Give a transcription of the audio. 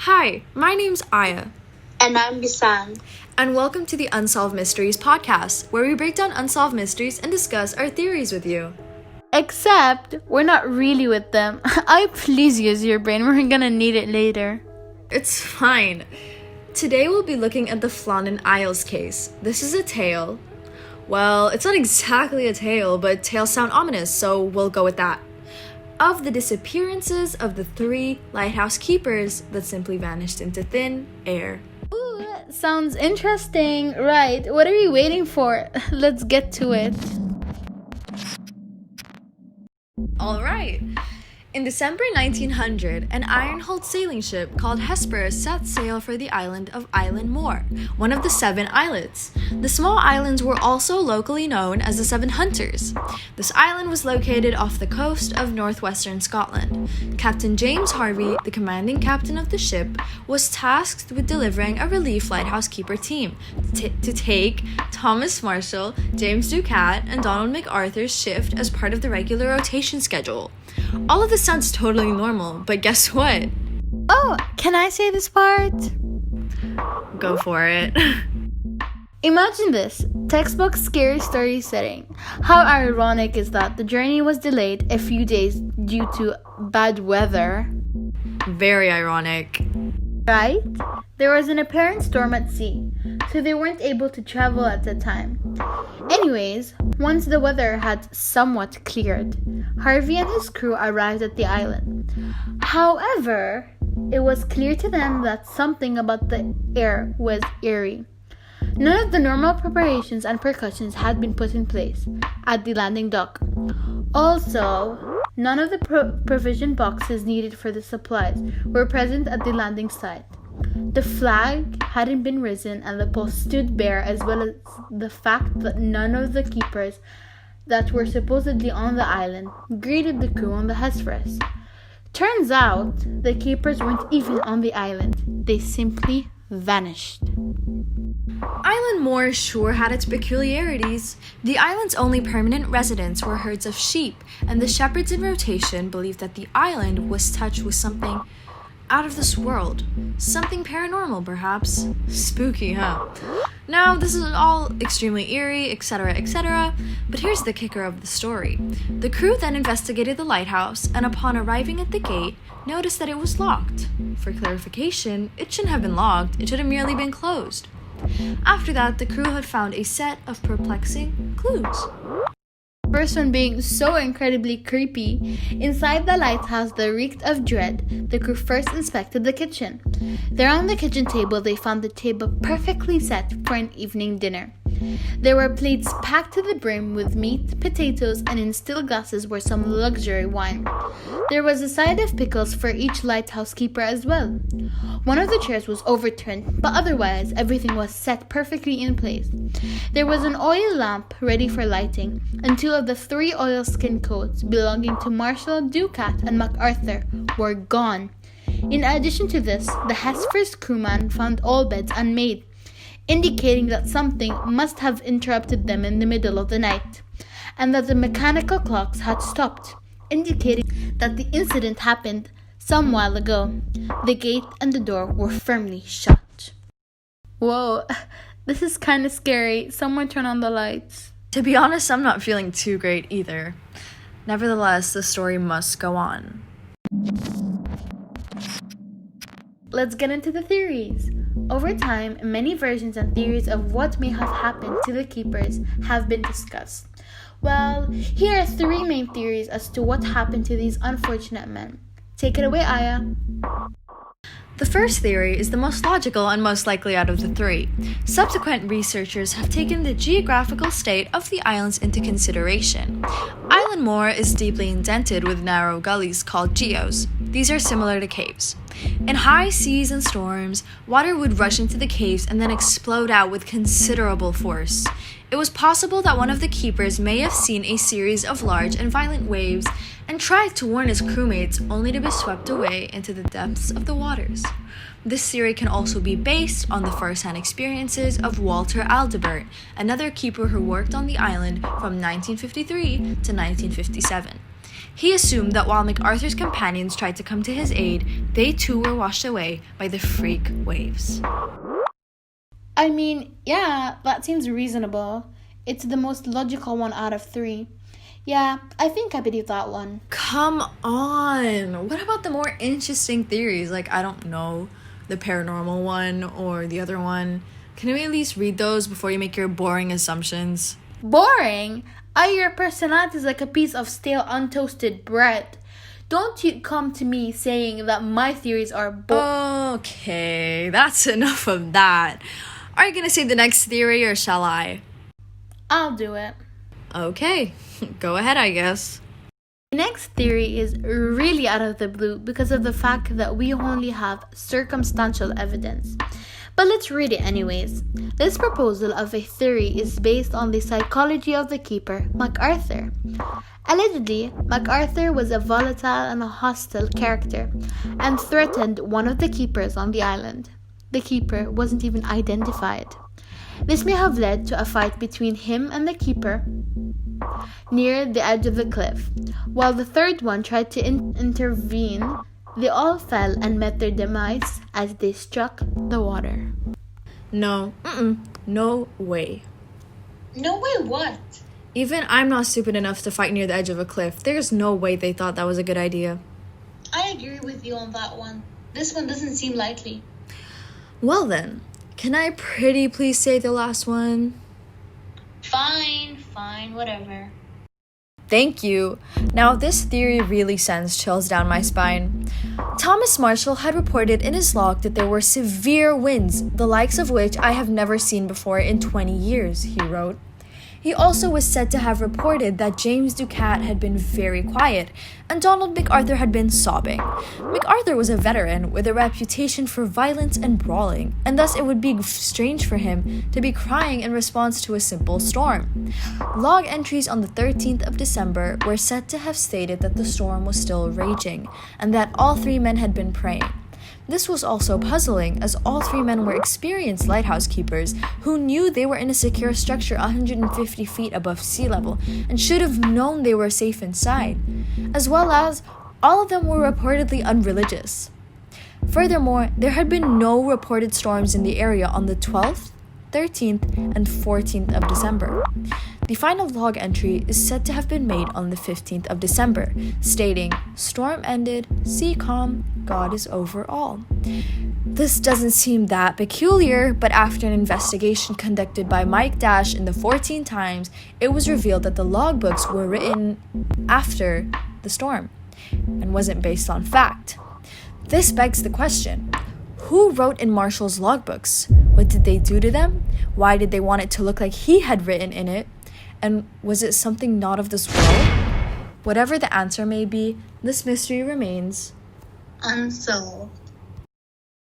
Hi, my name's Aya. And I'm Bissan. And welcome to the Unsolved Mysteries podcast, where we break down unsolved mysteries and discuss our theories with you. Except, we're not really with them. Please use your brain, we're gonna need it later. It's fine. Today we'll be looking at the Flannan Isles case. This is a tale. Well, it's not exactly a tale, but tales sound ominous, so we'll go with that. Of the disappearances of the 3 lighthouse keepers that simply vanished into thin air. Ooh, sounds interesting. Right, what are we waiting for? Let's get to it. Alright. In December 1900, an iron-hulled sailing ship called Hesperus set sail for the island of Island Moor, one of the 7 islets. The small islands were also locally known as the 7 Hunters. This island was located off the coast of northwestern Scotland. Captain James Harvey, the commanding captain of the ship, was tasked with delivering a relief lighthouse keeper team to take Thomas Marshall, James Ducat, and Donald MacArthur's shift as part of the regular rotation schedule. All of this sounds totally normal, but guess what? Oh, can I say this part? Go for it. Imagine this, textbook scary story setting. How ironic is that the journey was delayed a few days due to bad weather? Very ironic. Right? There was an apparent storm at sea, so they weren't able to travel at the time. Anyways, once the weather had somewhat cleared, Harvey and his crew arrived at the island. However, it was clear to them that something about the air was eerie. None of the normal preparations and precautions had been put in place at the landing dock. Also, none of the provision boxes needed for the supplies were present at the landing site. The flag hadn't been risen and the post stood bare, as well as the fact that none of the keepers that were supposedly on the island greeted the crew on the Hesperus. Turns out, the keepers weren't even on the island. They simply vanished. Island Moor sure had its peculiarities. The island's only permanent residents were herds of sheep, and the shepherds in rotation believed that the island was touched with something out of this world. Something paranormal, perhaps. Spooky, huh? Now, this is all extremely eerie, etc., but here's the kicker of the story. The crew then investigated the lighthouse, and upon arriving at the gate, noticed that it was locked. For clarification, it shouldn't have been locked, it should have merely been closed. After that, the crew had found a set of perplexing clues. First one being so incredibly creepy. Inside the lighthouse that reeked of dread, the crew first inspected the kitchen. There on the kitchen table, they found the table perfectly set for an evening dinner. There were plates packed to the brim with meat, potatoes, and in steel glasses were some luxury wine. There was a side of pickles for each lighthouse keeper as well. One of the chairs was overturned, but otherwise everything was set perfectly in place. There was an oil lamp ready for lighting, and 2 of the 3 oilskin coats belonging to Marshall, Ducat, and MacArthur were gone. In addition to this, the Hesperus crewman found all beds unmade, indicating that something must have interrupted them in the middle of the night, and that the mechanical clocks had stopped, indicating that the incident happened some while ago. The gate and the door were firmly shut. Whoa, this is kind of scary. Someone turn on the lights. To be honest, I'm not feeling too great either. Nevertheless, the story must go on. Let's get into the theories. Over time, many versions and theories of what may have happened to the keepers have been discussed. Well, here are 3 main theories as to what happened to these unfortunate men. Take it away, Aya. The first theory is the most logical and most likely out of the 3. Subsequent researchers have taken the geographical state of the islands into consideration. Island Moor is deeply indented with narrow gullies called geos. These are similar to caves. In high seas and storms, water would rush into the caves and then explode out with considerable force. It was possible that one of the keepers may have seen a series of large and violent waves and tried to warn his crewmates only to be swept away into the depths of the waters. This theory can also be based on the first-hand experiences of Walter Aldebert, another keeper who worked on the island from 1953 to 1957. He assumed that while MacArthur's companions tried to come to his aid, they too were washed away by the freak waves. I mean, yeah, that seems reasonable. It's the most logical one out of 3. Yeah, I think I believe that one. Come on! What about the more interesting theories? Like, I don't know, the paranormal one or the other one. Can we at least read those before you make your boring assumptions? Boring? Your personality is like a piece of stale, untoasted bread. Don't you come to me saying that my theories are boring. Okay, that's enough of that. Are you gonna say the next theory or shall I? I'll do it. Okay, go ahead, I guess. The next theory is really out of the blue because of the fact that we only have circumstantial evidence. But let's read it anyways. This proposal of a theory is based on the psychology of the keeper, MacArthur. Allegedly, MacArthur was a volatile and a hostile character and threatened one of the keepers on the island. The keeper wasn't even identified. This may have led to a fight between him and the keeper near the edge of the cliff. While the third one tried to intervene, they all fell and met their demise as they struck the water. No way. No way what? Even I'm not stupid enough to fight near the edge of a cliff. There's no way they thought that was a good idea. I agree with you on that one. This one doesn't seem likely. Well then, can I pretty please say the last one? Fine, whatever. Thank you. Now this theory really sends chills down my spine. Thomas Marshall had reported in his log that there were severe winds, the likes of which I have never seen before in 20 years, he wrote. He also was said to have reported that James Ducat had been very quiet, and Donald MacArthur had been sobbing. MacArthur was a veteran with a reputation for violence and brawling, and thus it would be strange for him to be crying in response to a simple storm. Log entries on the 13th of December were said to have stated that the storm was still raging, and that all 3 men had been praying. This was also puzzling, as all 3 men were experienced lighthouse keepers who knew they were in a secure structure 150 feet above sea level and should have known they were safe inside, as well as all of them were reportedly unreligious. Furthermore, there had been no reported storms in the area on the 12th, 13th, and 14th of December. The final log entry is said to have been made on the 15th of December, stating, "Storm ended, sea calm, God is over all." This doesn't seem that peculiar, but after an investigation conducted by Mike Dash in the 14 Times, it was revealed that the logbooks were written after the storm and wasn't based on fact. This begs the question, who wrote in Marshall's logbooks? What did they do to them? Why did they want it to look like he had written in it? And was it something not of this world? Whatever the answer may be, this mystery remains Unsolved.